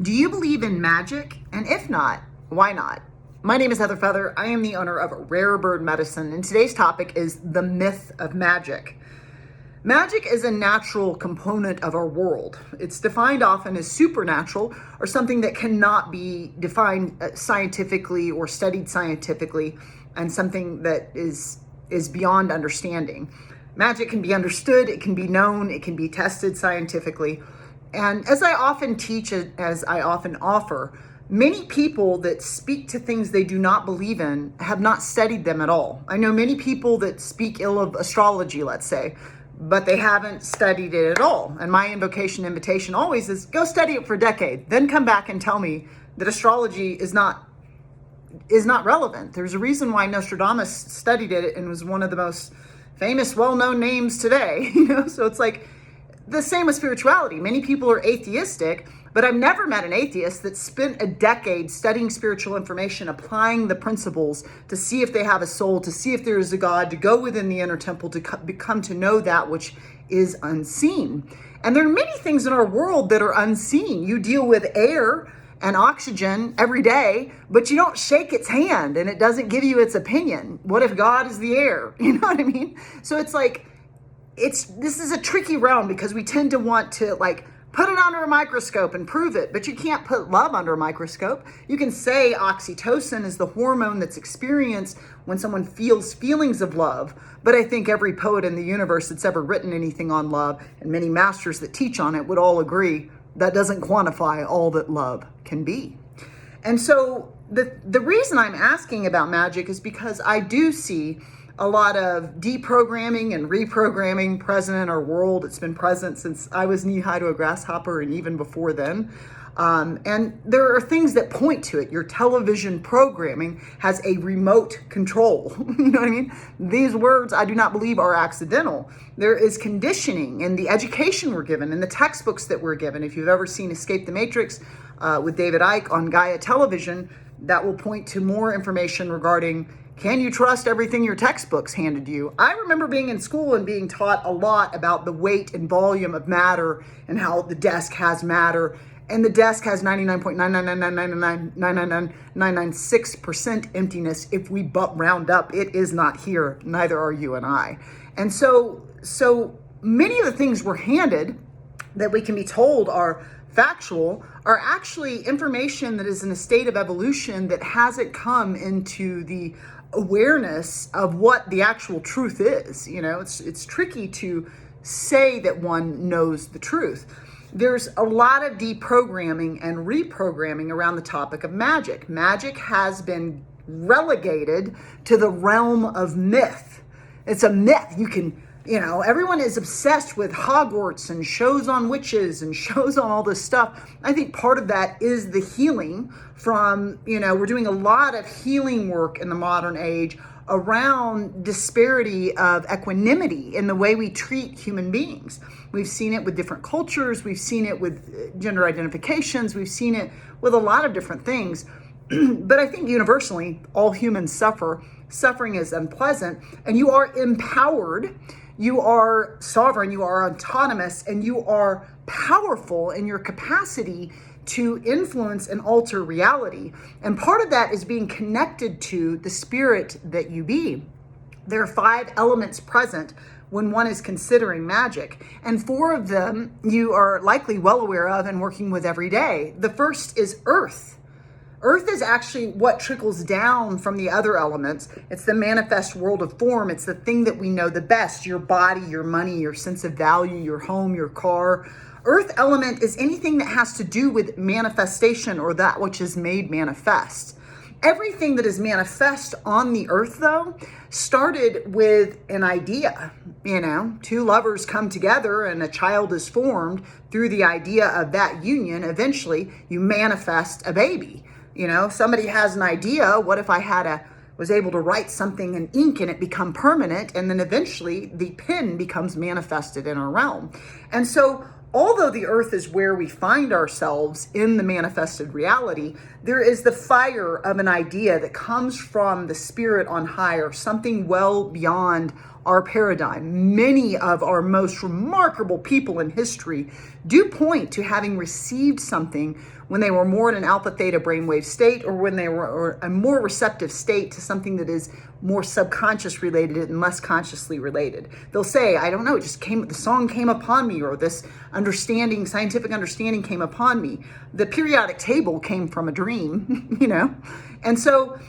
Do you believe in magic? And if not, why not? My name is Heather Feather. I am the owner of Rare Bird Medicine, and today's topic is the myth of magic. Magic is a natural component of our world. It's defined often as supernatural or something that cannot be defined scientifically or studied scientifically, and something that is beyond understanding. Magic can be understood, it can be known, it can be tested scientifically. And as I often teach, as I often offer, many people that speak to things they do not believe in have not studied them at all. I know many people that speak ill of astrology, let's say, but they haven't studied it at all. And my invitation always is go study it for a decade, then come back and tell me that astrology is not relevant. There's a reason why Nostradamus studied it and was one of the most famous, well-known names today. So it's like the same with spirituality. Many people are atheistic, but I've never met an atheist that spent a decade studying spiritual information, applying the principles to see if they have a soul, to see if there is a God, to go within the inner temple, to become to know that which is unseen. And there are many things in our world that are unseen. You deal with air and oxygen every day, but you don't shake its hand and it doesn't give you its opinion. What if God is the air? You know what I mean? So it's like, this is a tricky realm because we tend to want to put it under a microscope and prove it, but you can't put love under a microscope. You can say oxytocin is the hormone that's experienced when someone feels feelings of love, but I think every poet in the universe that's ever written anything on love, and many masters that teach on it, would all agree that doesn't quantify all that love can be. And so the reason I'm asking about magic is because I do see a lot of deprogramming and reprogramming present in our world. It's been present since I was knee-high to a grasshopper and even before then. And there are things that point to it. Your television programming has a remote control. You know what I mean? These words I do not believe are accidental. There is conditioning in the education we're given, in the textbooks that we're given. If you've ever seen Escape the Matrix with David Icke on Gaia Television, that will point to more information regarding, can you trust everything your textbooks handed you? I remember being in school and being taught a lot about the weight and volume of matter and how the desk has matter. And the desk has 99.99999999996% emptiness. If we round up, it is not here. Neither are you and I. And so many of the things we're handed that we can be told are factual are actually information that is in a state of evolution that hasn't come into the awareness of what the actual truth is. It's tricky to say that one knows the truth. There's a lot of deprogramming and reprogramming around the topic of magic. Magic has been relegated to the realm of myth. It's a myth. Everyone is obsessed with Hogwarts and shows on witches and shows on all this stuff. I think part of that is the healing from, we're doing a lot of healing work in the modern age around disparity of equanimity in the way we treat human beings. We've seen it with different cultures. We've seen it with gender identifications. We've seen it with a lot of different things. But I think universally, all humans suffer. Suffering is unpleasant, and you are empowered. You are sovereign, you are autonomous, and you are powerful in your capacity to influence and alter reality. And part of that is being connected to the spirit that you be. There are 5 elements present when one is considering magic, and 4 of them you are likely well aware of and working with every day. The first is earth. Earth is actually what trickles down from the other elements. It's the manifest world of form. It's the thing that we know the best, your body, your money, your sense of value, your home, your car. Earth element is anything that has to do with manifestation or that which is made manifest. Everything that is manifest on the earth, though, started with an idea. 2 lovers come together and a child is formed through the idea of that union. Eventually, you manifest a baby. Somebody has an idea. What if I was able to write something in ink and it become permanent? And then eventually the pen becomes manifested in our realm. And so although the earth is where we find ourselves in the manifested reality, there is the fire of an idea that comes from the spirit on high, or something well beyond our paradigm. Many of our most remarkable people in history do point to having received something when they were more in an alpha theta brainwave state, or when they were a more receptive state to something that is more subconscious related and less consciously related. They'll say, I don't know, the song came upon me, or this understanding, scientific understanding came upon me. The periodic table came from a dream, And so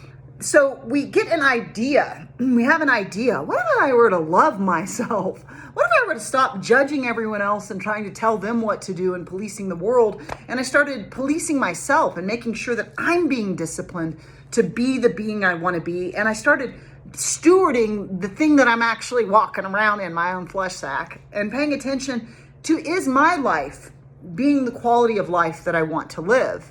we get an idea, we have an idea. What if I were to love myself? What if I were to stop judging everyone else and trying to tell them what to do and policing the world? And I started policing myself and making sure that I'm being disciplined to be the being I want to be. And I started stewarding the thing that I'm actually walking around in, my own flesh sack, and paying attention to, is my life being the quality of life that I want to live,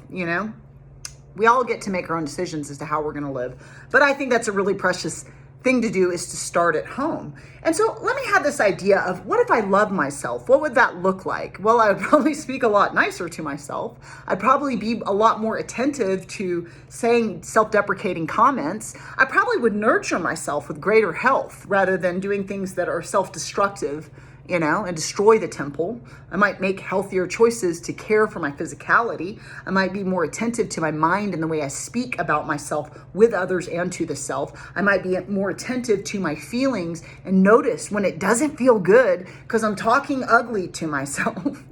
We all get to make our own decisions as to how we're going to live. But I think that's a really precious thing to do, is to start at home. And so let me have this idea of, what if I love myself? What would that look like? Well, I would probably speak a lot nicer to myself. I'd probably be a lot more attentive to saying self-deprecating comments. I probably would nurture myself with greater health rather than doing things that are self-destructive, and destroy the temple. I might make healthier choices to care for my physicality. I might be more attentive to my mind and the way I speak about myself with others and to the self. I might be more attentive to my feelings and notice when it doesn't feel good because I'm talking ugly to myself,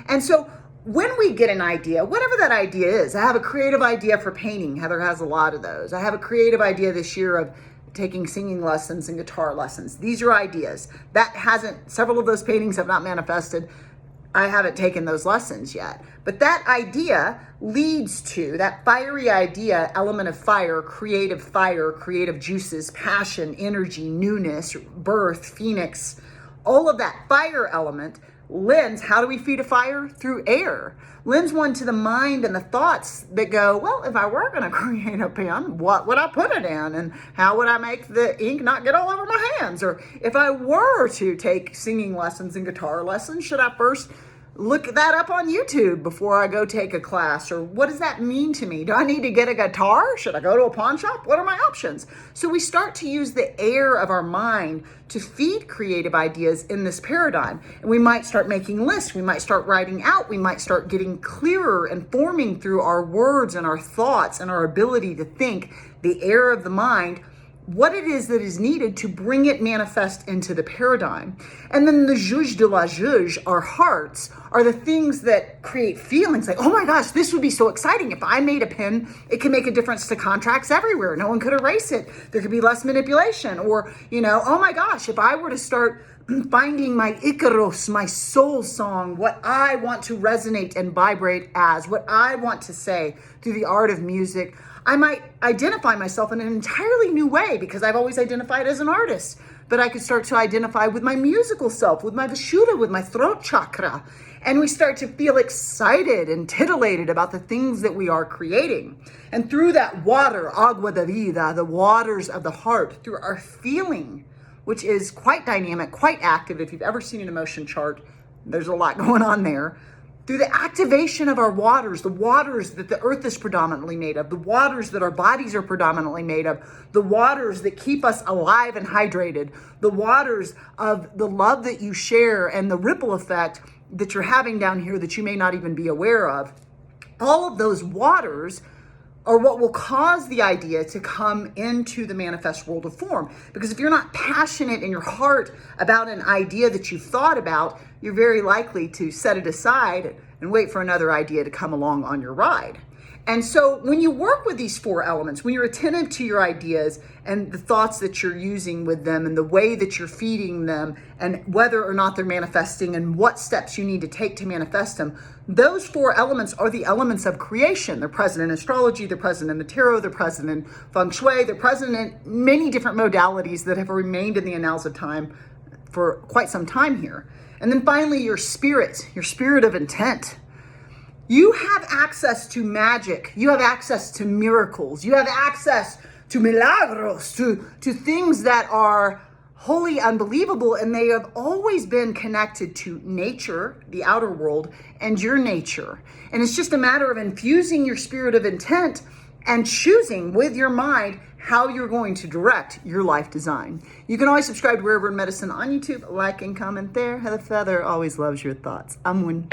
And so when we get an idea, whatever that idea is, I have a creative idea for painting. Heather has a lot of those. I have a creative idea this year of taking singing lessons and guitar lessons. These are ideas. Several of those paintings have not manifested. I haven't taken those lessons yet. But that idea leads to, that fiery idea, element of fire, creative juices, passion, energy, newness, birth, phoenix, all of that fire element lends, how do we feed a fire? Through air. Lends one to the mind and the thoughts that go, well, if I were going to create a pen, what would I put it in? And how would I make the ink not get all over my hands? Or if I were to take singing lessons and guitar lessons, should I first look that up on YouTube before I go take a class? Or what does that mean to me? Do I need to get a guitar? Should I go to a pawn shop? What are my options? So we start to use the air of our mind to feed creative ideas in this paradigm. And we might start making lists. We might start writing out. We might start getting clearer and forming through our words and our thoughts and our ability to think, the air of the mind, what it is that is needed to bring it manifest into the paradigm. And then the 𝐬𝐮𝐬𝐫𝐞 de la 𝐬𝐮, our hearts, are the things that create feelings like, oh my gosh, this would be so exciting. If I made a pen, it can make a difference to contracts everywhere. No one could erase it. There could be less manipulation. Or, oh my gosh, if I were to start finding my 𝐬𝐻𝐫𝐿, my soul song, what I want to resonate and vibrate as, what I want to say through the art of music, I might identify myself in an entirely new way because I've always identified as an artist. But I could start to identify with my musical self, with my Vishuddha, with my throat chakra. And we start to feel excited and titillated about the things that we are creating. And through that water, agua de vida, the waters of the heart, through our feeling, which is quite dynamic, quite active. If you've ever seen an emotion chart, there's a lot going on there. Through the activation of our waters, the waters that the earth is predominantly made of, the waters that our bodies are predominantly made of, the waters that keep us alive and hydrated, the waters of the love that you share and the ripple effect that you're having down here that you may not even be aware of. All of those waters are what will cause the idea to come into the manifest world of form. Because if you're not passionate in your heart about an idea that you've thought about, you're very likely to set it aside and wait for another idea to come along on your ride. And so when you work with these four elements, when you're attentive to your ideas and the thoughts that you're using with them and the way that you're feeding them and whether or not they're manifesting and what steps you need to take to manifest them, those four elements are the elements of creation. They're present in astrology, they're present in the tarot, they're present in feng shui, they're present in many different modalities that have remained in the annals of time for quite some time here. And then finally, your spirit of intent. You have access to magic. You have access to miracles. You have access to milagros, to things that are wholly unbelievable. And they have always been connected to nature, the outer world, and your nature. And it's just a matter of infusing your spirit of intent and choosing with your mind how you're going to direct your life design. You can always subscribe to Rare Bird Medicine on YouTube, like and comment there. Heather Feather always loves your thoughts. I'm Win.